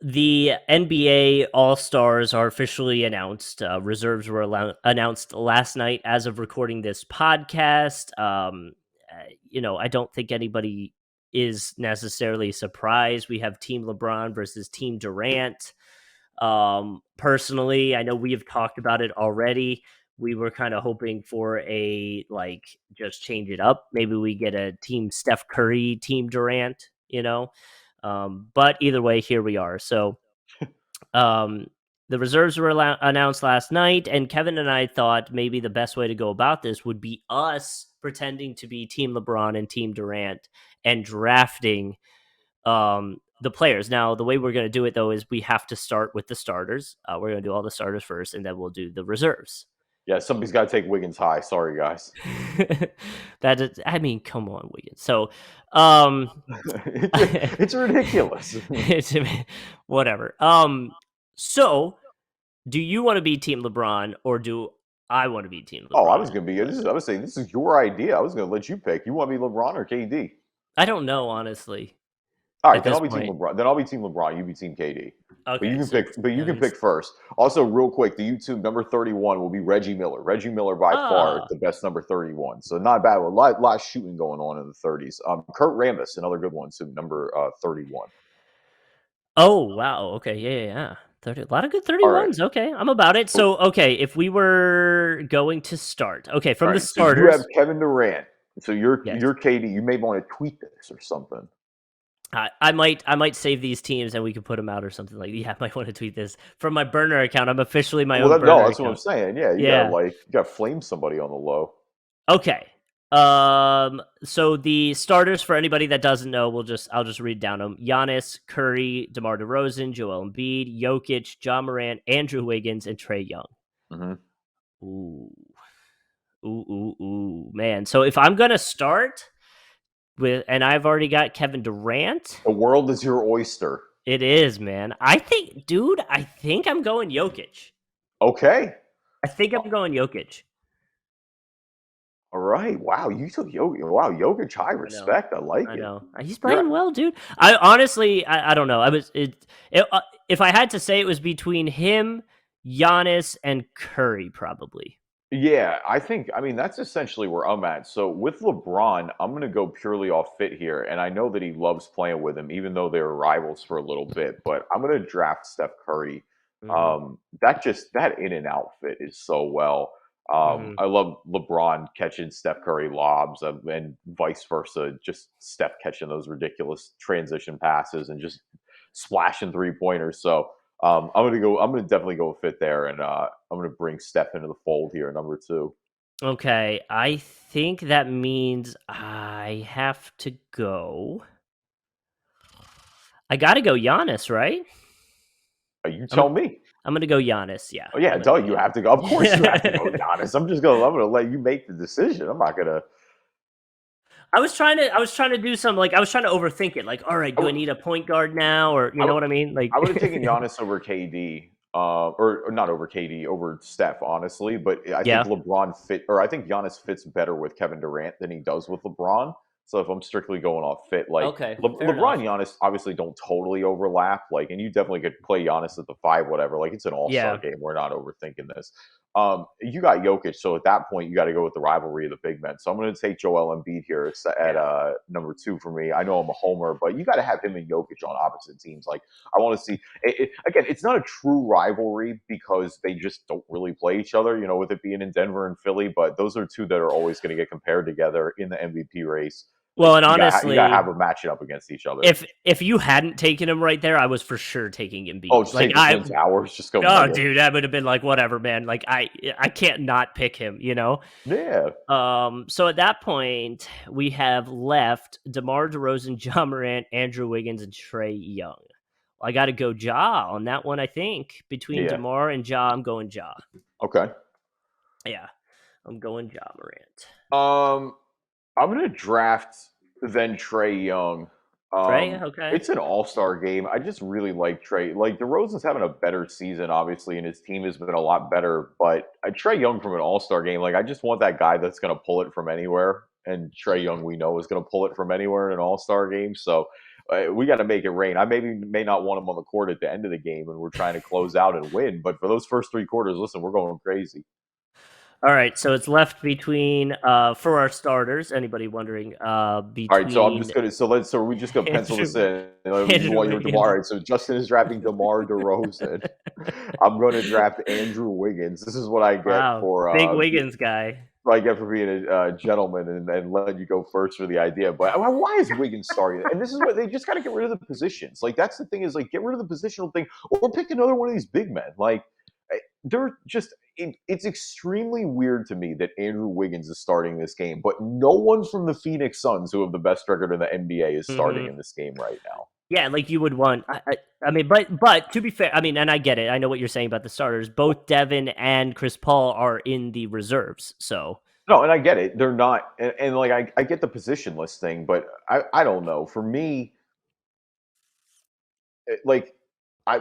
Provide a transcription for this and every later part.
The NBA All-Stars are officially announced. Reserves were announced last night as of recording this podcast. I don't think anybody is necessarily surprised. We have Team LeBron versus Team Durant. Personally, I know we have talked about it already. We were kind of hoping for just change it up. Maybe we get a Team Steph. Team Durant. But either way, here we are. So um, the reserves were announced last night, and Kevin and I thought maybe the best way to go about this would be us pretending to be Team LeBron and Team Durant and drafting the players. Now, the way we're going to do it, though, is we have to start with the starters. We're going to do all the starters first, and then we'll do the reserves. Yeah, somebody's got to take Wiggins high. Sorry, guys. Come on, Wiggins. So, it's ridiculous. it's whatever. So do you want to be Team LeBron or do I want to be Team LeBron? Oh, I was gonna be. I was saying this is your idea. I was gonna let you pick. You want to be LeBron or KD? I don't know, honestly. All right, then I'll be Team LeBron. Then I'll be Team LeBron. You be Team KD. Okay, but you can pick. But you can pick first. Also, real quick, the YouTube number 31 will be Reggie Miller. Reggie Miller by far the best number 31. So not bad. A lot of shooting going on in the 30s. Kurt Rambis, another good one too, number 31. Oh wow. Okay. Yeah. 30, a lot of good 31s. Right. Okay, I'm about it. So okay, if we were going to start, from the starters, so you have Kevin Durant. So you're KD. You may want to tweet this or something. I might save these teams and we could put them out or something like that. Yeah, I might want to tweet this from my burner account. I'm officially my own burner that's account. What I'm saying. Yeah, you gotta flame somebody on the low. Okay. So the starters, for anybody that doesn't know, I'll just read down them: Giannis, Curry, DeMar DeRozan, Joel Embiid, Jokic, John Morant, Andrew Wiggins, and Trae Young. Mm-hmm. Ooh, man. So if I'm gonna start and I've already got Kevin Durant. The world is your oyster. It is, man. I think I'm going Jokic. Okay. I think I'm going Jokic. All right. Wow, you took Jokic. Wow, Jokic, high respect. I like it. I know. He's playing well, dude. I honestly, I don't know. If I had to say, it was between him, Giannis, and Curry, probably. Yeah, that's essentially where I'm at. So with LeBron, I'm going to go purely off fit here. And I know that he loves playing with him, even though they were rivals for a little bit. But I'm going to draft Steph Curry. Mm-hmm. That in and out fit is so well. I love LeBron catching Steph Curry lobs and vice versa. Just Steph catching those ridiculous transition passes and just splashing 3-pointers. So I'm gonna definitely go fit there, and I'm gonna bring Steph into the fold here, number 2. Okay, I think that means I have to go. I got to go Giannis, right? You tell me. I'm gonna go Giannis. Yeah. Oh yeah, you have to go. Of course you have to go Giannis. I'm gonna let you make the decision. I'm not gonna. I was trying to do some I was trying to overthink it. Like, all right, do I need a point guard now, or you know what I mean? Like, I would have taken Giannis over KD, or not over KD, over Steph, honestly. But I think I think Giannis fits better with Kevin Durant than he does with LeBron. So if I'm strictly going off fit, LeBron and Giannis obviously don't totally overlap. And you definitely could play Giannis at the 5, whatever. It's an all-star game. We're not overthinking this. You got Jokic, so at that point you got to go with the rivalry of the big men. So I'm going to take Joel Embiid here at number 2 for me. I know I'm a homer, but you got to have him and Jokic on opposite teams. I want to see again. It's not a true rivalry because they just don't really play each other. With it being in Denver and Philly, but those are two that are always going to get compared together in the MVP race. Well, and honestly, you gotta have them matching up against each other. If you hadn't taken him right there, I was for sure taking Embiid. Oh, just hours, just go. Oh, dude, that would have been whatever, man. I can't not pick him, Yeah. So at that point, we have left DeMar DeRozan, John Morant, Andrew Wiggins, and Trae Young. I got to go Ja on that one. I think between DeMar and Ja, I'm going Ja. Okay. Yeah, I'm going Ja Morant. I'm going to draft then Trae Young. Trae, okay. It's an all-star game. I just really like Trae. DeRozan's having a better season, obviously, and his team has been a lot better. But Trae Young from an all-star game, I just want that guy that's going to pull it from anywhere. And Trae Young, we know, is going to pull it from anywhere in an all-star game. So we got to make it rain. I may not want him on the court at the end of the game, and we're trying to close out and win. But for those first 3 quarters, listen, we're going crazy. All right, so it's left between for our starters. Anybody wondering? All right, so I'm Between just gonna so we just gonna pencil this Andrew in. Andrew While you're Wiggins. All right, so Justin is drafting DeMar DeRozan. I'm going to draft Andrew Wiggins. This is what I get Wow, for big Wiggins guy. what I get for being a gentleman and letting you go first for the idea. But why is Wiggins starting? And this is what they just got to get rid of the positions. Like that's the thing is like get rid of the positional thing or pick another one of these big men. Like they're just it's extremely weird to me that Andrew Wiggins is starting this game, but no one from the Phoenix Suns, who have the best record in the NBA, is starting Mm-hmm. in this game right now. Yeah, like you would want. I mean, but to be fair, I mean, and I get it. I know what you're saying about the starters. Both Devin and Chris Paul are in the reserves, so No, and I get it. They're not, and like I get the positionless thing, but I don't know. For me, like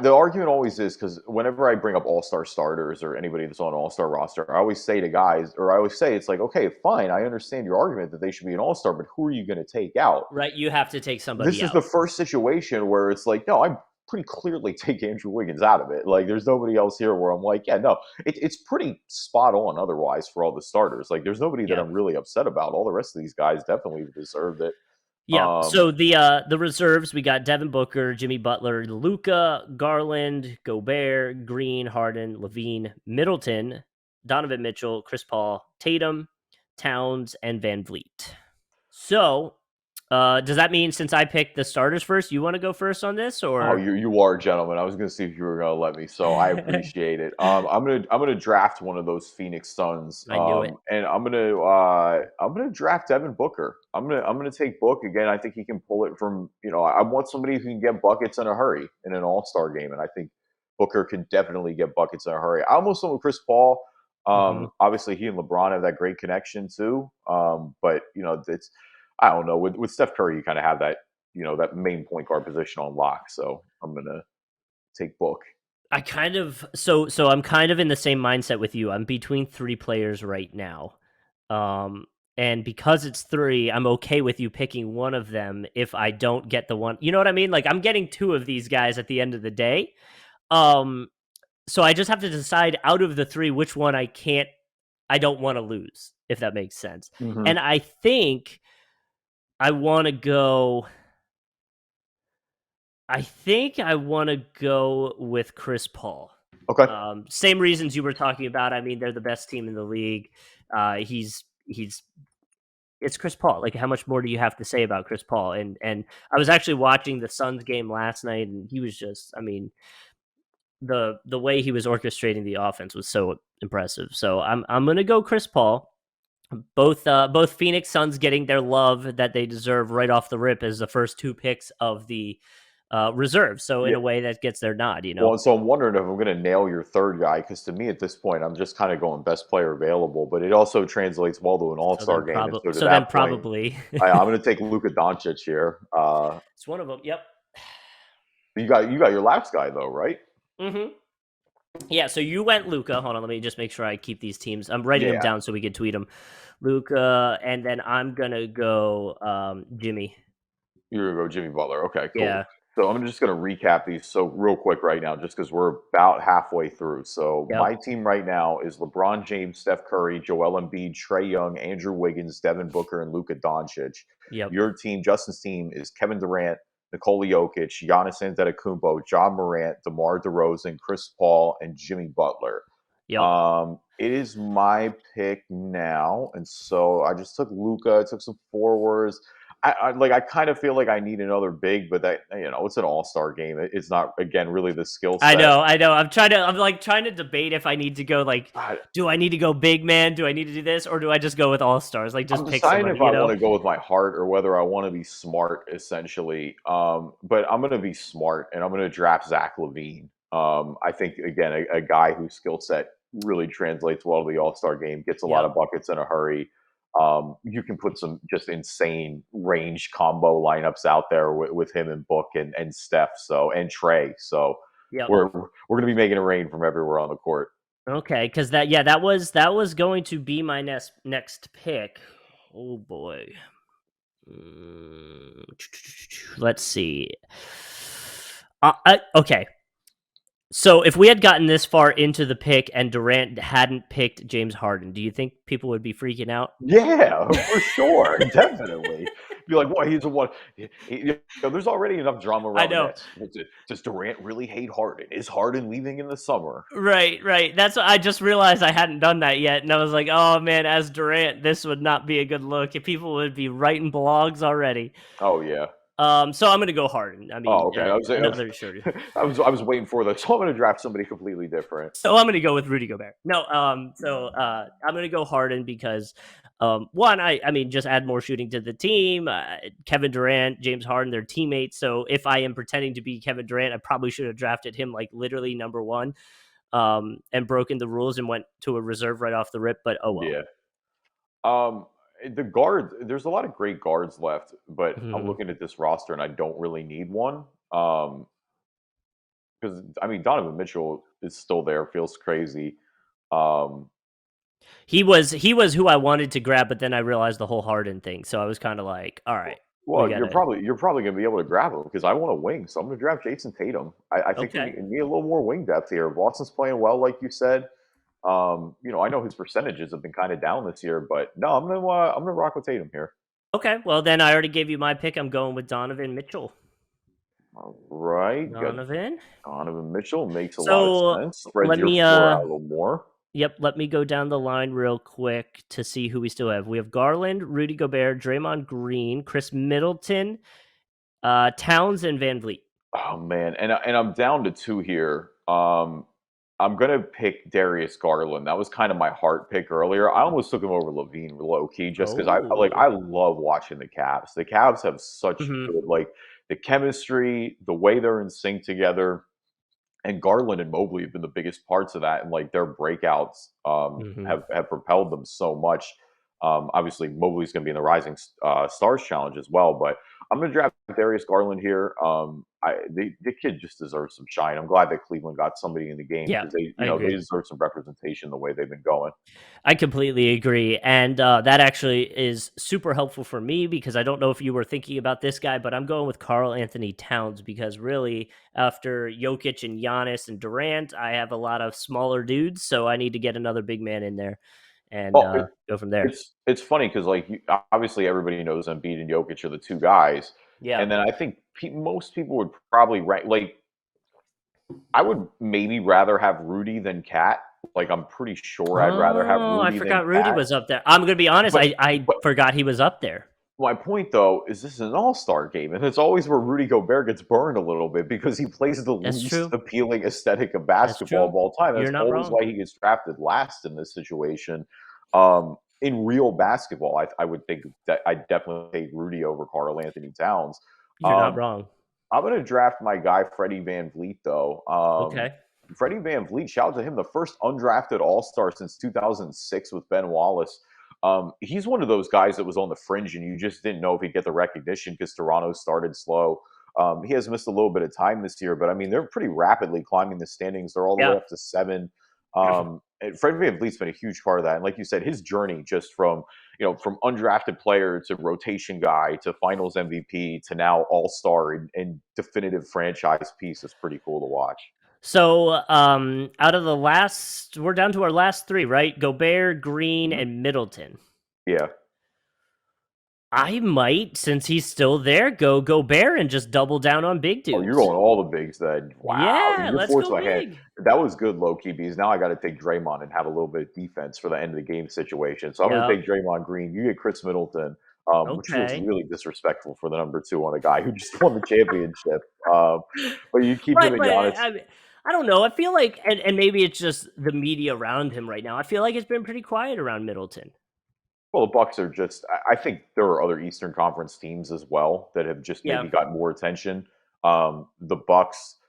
the argument always is because whenever I bring up all-star starters or anybody that's on an all-star roster, I always say to guys, or I always say it's like, okay, fine, I understand your argument that they should be an all-star, but who are you going to take out? right, you have to take This somebody is the out. first situation where it's like, no, I'm pretty clearly take Andrew Wiggins out of it. Like, there's nobody else here where I'm like, yeah, no, it's pretty spot on otherwise for all the starters. Like, there's nobody that Yeah. I'm really upset about. All the rest of these guys definitely deserved it. Yeah. Um, So the reserves we got Devin Booker, Jimmy Butler, Luca, Garland, Gobert, Green, Harden, Levine, Middleton, Donovan Mitchell, Chris Paul, Tatum, Towns, and Van Vliet. So, does that mean since I picked the starters first, you want to go first on this, Oh, or you are a gentleman. I was gonna see if you were gonna let me, so I I appreciate it. I'm gonna draft one of those Phoenix Suns, knew it. and I'm gonna draft Devin Booker. I'm gonna take Book again. I think he can pull it from I want somebody who can get buckets in a hurry in an All Star game, and I think Booker can definitely get buckets in a hurry. I almost went with Chris Paul. Hmm. Obviously, he and LeBron have that great connection too. But it's I don't know with Steph Curry, you kind of have that main point guard position on lock. So I'm gonna take Book. I kind of so I'm kind of in the same mindset with you. I'm between three players right now. Um and because it's three, I'm okay with you picking one of them if I don't get the one. You know what I mean? Like I'm getting two of these guys at the end of the day. Um so I just have to decide out of the three which one I don't want to lose, if that makes sense. Mm-hmm. And I think I want to go I think I want to go with Chris Paul. Okay. Same reasons you were talking about. I mean, they're the best team in the league. He's it's Chris Paul. Like, how much more do you have to say about Chris Paul? And I was actually watching the Suns game last night, and he was just, I mean, the way he was orchestrating the offense was so impressive. So I'm gonna go Chris Paul. Both Phoenix Suns getting their love that they deserve right off the rip as the first two picks of the reserve. So in Yeah. a way that gets their nod, you Well, know. and so I'm wondering if I'm going to nail your third guy because to me at this point I'm just kind of going best player available, but it also translates well to an All Star game, and so to that point, Probably I'm going to take Luka Doncic here. it's one of them. Yep. You got your last guy though, right? Hmm. Yeah. So you went Luca. Hold on, let me just make sure I keep these teams. I'm writing them Yeah, down so we can tweet them. Luca, and then I'm gonna go Jimmy. you're gonna go Jimmy Butler. Okay, cool. Yeah. So I'm just gonna recap these so real quick right now, just because we're about halfway through. So Yep. my team right now is LeBron James, Steph Curry, Joel Embiid, Trey Young, Andrew Wiggins, Devin Booker, and Luka Doncic. Yep. Your team, Justin's team, is Kevin Durant, Nikola Jokic, Giannis Antetokounmpo, John Morant, DeMar DeRozan, Chris Paul, and Jimmy Butler. Yep. It is my pick now, and so I just took Luca. I took some forwards. I kind of feel like I need another big, but that it's an all star game. It's not again really the skill I set. know, I know. I'm like trying to debate if I need to go like, I, do I need to go big man? Do I need to do this, or do I just go with all stars? Like, I'm just pick deciding somebody, if I you want know? to go with my heart or whether I want to be smart, essentially. But I'm going to be smart, and I'm going to draft Zach Levine. I think again a guy whose skill set really translates well to the All Star game, gets a lot Yep. of buckets in a hurry. You can put some just insane range combo lineups out there with him and Book and Steph, and Trey. So Yep. we're going to be making it rain from everywhere on the court. Okay, because that was going to be my next pick. Oh boy. Mm, let's see. Okay, so if we had gotten this far into the pick and Durant hadn't picked James Harden, do you think people would be freaking out? Yeah, for sure, definitely. Be like, "What? He's the one." There's already enough drama I around the know. Nets. Does Durant really hate Harden? Is Harden leaving in the summer? Right, right. That's what I just realized I hadn't done that yet, and I was like, "Oh man, as Durant, this would not be a good look. If people would be writing blogs already." Oh yeah. So I'm gonna go Harden. I mean, Oh, okay. another short. I was waiting for that. So I'm gonna draft somebody completely different. So I'm gonna go with Rudy Gobert. No, I'm gonna go Harden because, one, I mean, just add more shooting to the team. Kevin Durant, James Harden, they're teammates. So if I am pretending to be Kevin Durant, I probably should have drafted him like literally number one, and broken the rules and went to a reserve right off the rip. But oh well. Yeah. Um, the guard. There's a lot of great guards left, but I'm Mhm. looking at this roster and I don't really need one. Because I mean, Donovan Mitchell is still there. Feels crazy. Um, He was who I wanted to grab, but then I realized the whole Harden thing. So I was kind of like, all right, we well, you're gotta. probably gonna be able to grab him because I want a wing, so I'm gonna draft Jason Tatum. I think we Okay. need a little more wing depth here. Watson's playing well, like you said. I know his percentages have been kind of down this year, but no, I'm gonna rock with Tatum here. Okay. Well, then I already gave you my pick. I'm going with Donovan Mitchell. All right, got Donovan. Donovan Mitchell makes a lot of So sense. Spreads let your me floor out a little more. yep, let me go down the line real quick to see who we still have. We have Garland, Rudy Gobert, Draymond Green, Chris Middleton, Towns, and Van Vliet. Oh man, and I'm down to two here. I'm gonna pick Darius Garland. That was kind of my heart pick earlier. I almost took him over Levine low key just because Oh. I love watching the Cavs. The Cavs have such Hmm. good the chemistry, the way they're in sync together. And Garland and Mobley have been the biggest parts of that, and like their breakouts Hmm. have propelled them so much. Obviously, Mobley's going to be in the Rising Stars Challenge as well, but I'm going to draft Darius Garland here. The kid just deserves some shine. I'm glad that Cleveland got somebody in the game Yeah, because they I they agree. deserve some representation the way they've been going. I completely agree. And that actually is super helpful for me because I don't know if you were thinking about this guy, but I'm going with Carl Anthony Towns because really, after Jokic and Giannis and Durant, I have a lot of smaller dudes. So I need to get another big man in there and Well, go from there. it's funny because obviously everybody knows Embiid and Jokic are the two guys, Yeah. and then I think most people would probably rank I would maybe rather have Rudy than Cat. Like, I'm pretty sure I'd rather have Oh, I Rudy than forgot Rudy Cat. was up there. I'm gonna be honest, But I but forgot he was up there. my point though is this is an all-star game, and it's always where Rudy Gobert gets burned a little bit because he plays the That's least true. appealing aesthetic of That's basketball true. of all time. You're That's not always wrong. why he gets drafted last in this situation. In real basketball, I would think that I'd definitely take Rudy over Karl Anthony Towns. You're not Um, wrong. I'm going to draft my guy Freddie Van Vliet though. Okay. Freddie Van Vliet, shout out to him, the first undrafted All Star since 2006 with Ben Wallace. He's one of those guys that was on the fringe, and you just didn't know if he'd get the recognition because Toronto started slow. He has missed a little bit of time this year, but I mean they're pretty rapidly climbing the standings. They're all the way Yeah. up to seven. And Freddie Van Vliet's been a huge part of that, and like you said, his journey just from undrafted player to rotation guy to Finals MVP to now All Star and definitive franchise piece is pretty cool to watch. So, out of the last, we're down to our last three, right? Gobert, Green, Mhm. and Middleton. Yeah. I might, since he's still there, go Gobert and just double down on big Oh, you're dudes. going all the bigs then. Wow, Yeah, you're let's forcing go my hand. big. That was good low key because now I got to take Draymond and have a little bit of defense for the end of the game situation. So I'm going to Yep. take Draymond Green. You get Chris Middleton, which feels Okay. really disrespectful for the number two on a guy who just won the championship. Um, but you keep him Right, and but Giannis. I don't know. I feel like, and maybe it's just the media around him right now. I feel like it's been pretty quiet around Middleton. Well, the Bucks are just. I think there are other Eastern Conference teams as well that have just Yeah. maybe got more attention. The Bucks,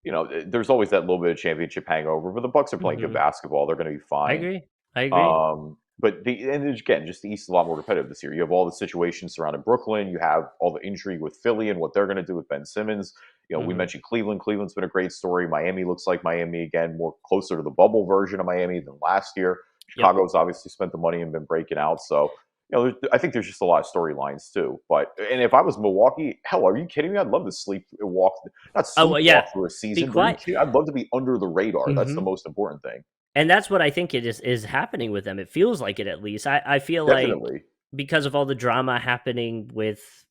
there's always that little bit of championship hangover, but the Bucks are playing good Hmm. basketball. They're going to be I fine. agree. I agree. But again, just the East is a lot more competitive this year. You have all the situations surrounding Brooklyn. You have all the intrigue with Philly and what they're going to do with Ben Simmons. We Hmm. mentioned Cleveland. Cleveland's been a great story. Miami looks like Miami again, more closer to the bubble version of Miami than last year. Yep. Chicago's obviously spent the money and been breaking out. So I think there's just a lot of storylines too. But and if I was Milwaukee, hell, are you kidding me? I'd love to not Oh, well, sleepwalk yeah. through a Be season, but are you quiet. kidding? I'd love to be under the radar. That's the Mhm. most important thing. And that's what I think it is happening with them. It feels like it, at least. I feel like Definitely. because of all the drama happening with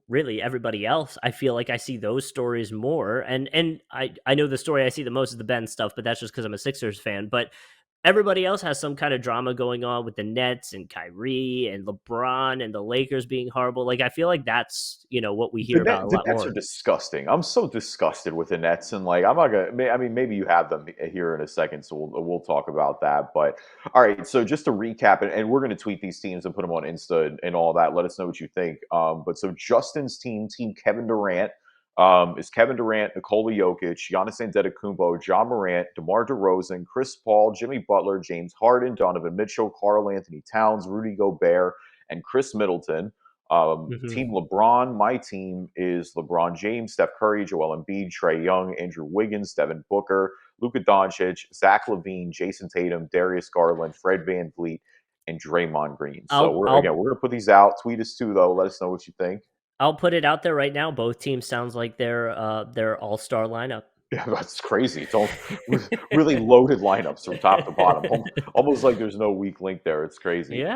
really everybody else, I feel like I see those stories more. And I know the story I see the most is the Ben stuff, but that's just because I'm a Sixers fan. But everybody else has some kind of drama going on with the Nets and Kyrie and LeBron and the Lakers being horrible. Like, I feel like that's, what we hear about a The lot Nets are more. disgusting. I'm so disgusted with the Nets, and like I'm not gonna. I mean, maybe you have them here in a second, so we'll talk about that. But all right, so just to recap, and we're gonna tweet these teams and put them on Insta and all that. Let us know what you think. But so Justin's team Kevin Durant, is Kevin Durant, Nikola Jokic, Giannis Antetokounmpo, John Morant, DeMar DeRozan, Chris Paul, Jimmy Butler, James Harden, Donovan Mitchell, Karl Anthony Towns, Rudy Gobert, and Chris Middleton. Hmm. Team LeBron, my team is LeBron James, Steph Curry, Joel Embiid, Trey Young, Andrew Wiggins, Devin Booker, Luka Doncic, Zach LaVine, Jason Tatum, Darius Garland, Fred Van Vliet, and Draymond Green. So I'll we're I'll gonna put these out. Tweet us too, though. Let us know what you think. I'll put it out there right now. Both teams sounds like they're all-star lineup. Yeah, that's crazy. Don't really loaded lineups from top to bottom. Almost like there's no weak link there. It's crazy. Yeah.